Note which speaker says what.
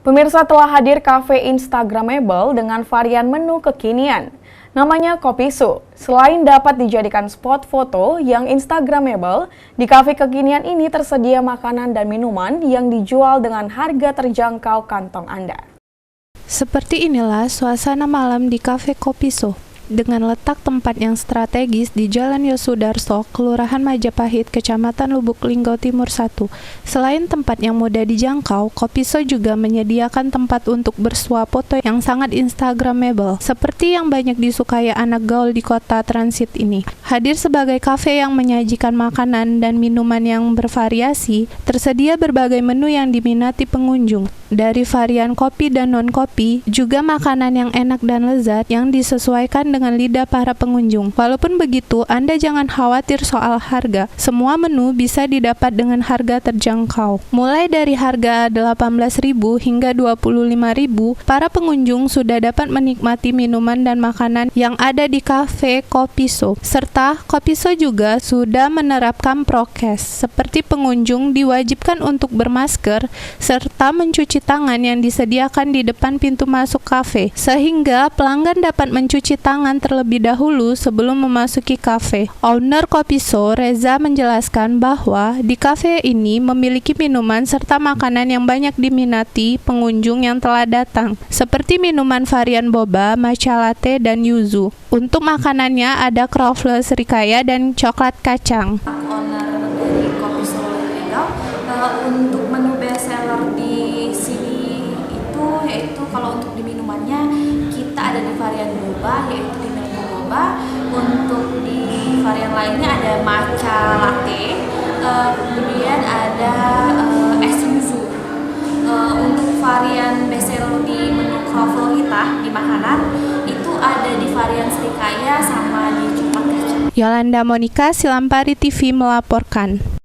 Speaker 1: Pemirsa, telah hadir kafe Instagramable dengan varian menu kekinian. Namanya Kopiso. Selain dapat dijadikan spot foto yang Instagramable, di kafe kekinian ini tersedia makanan dan minuman yang dijual dengan harga terjangkau kantong Anda.
Speaker 2: Seperti inilah suasana malam di kafe Kopiso. Dengan letak tempat yang strategis di Jalan Yosudarso, Kelurahan Majapahit, Kecamatan Lubuk Linggau Timur 1. Selain tempat yang mudah dijangkau, Kopiso juga menyediakan tempat untuk bersuah foto yang sangat instagramable, seperti yang banyak disukai anak gaul di kota transit ini. Hadir sebagai kafe yang menyajikan makanan dan minuman yang bervariasi, tersedia berbagai menu yang diminati pengunjung. Dari varian kopi dan non-kopi, juga makanan yang enak dan lezat yang disesuaikan dengan lidah para pengunjung. Walaupun begitu, Anda jangan khawatir soal harga. Semua menu bisa didapat dengan harga terjangkau. Mulai dari harga 18.000 hingga 25.000, para pengunjung sudah dapat menikmati minuman dan makanan yang ada di kafe Kopiso. Serta Kopiso juga sudah menerapkan prokes, seperti pengunjung diwajibkan untuk bermasker serta mencuci tangan yang disediakan di depan pintu masuk kafe, sehingga pelanggan dapat mencuci tangan terlebih dahulu sebelum memasuki kafe. Owner Kopiso, Reza, menjelaskan bahwa di kafe ini memiliki minuman serta makanan yang banyak diminati pengunjung yang telah datang, seperti minuman varian boba, matcha latte, dan yuzu. Untuk makanannya ada croffle serikaya dan coklat kacang.
Speaker 3: Owner dari Kopiso Legal, untuk menu best seller di sini itu yaitu kalau untuk di minumannya kita ada di varian boba, yaitu di menu boba. Untuk di varian lainnya ada matcha latte, kemudian ada es yuzu. Untuk varian best seller di menu croffle kita di makanan itu ada di varian serikaya sama di coklat kacang.
Speaker 2: Yolanda Monika, Silampari TV melaporkan.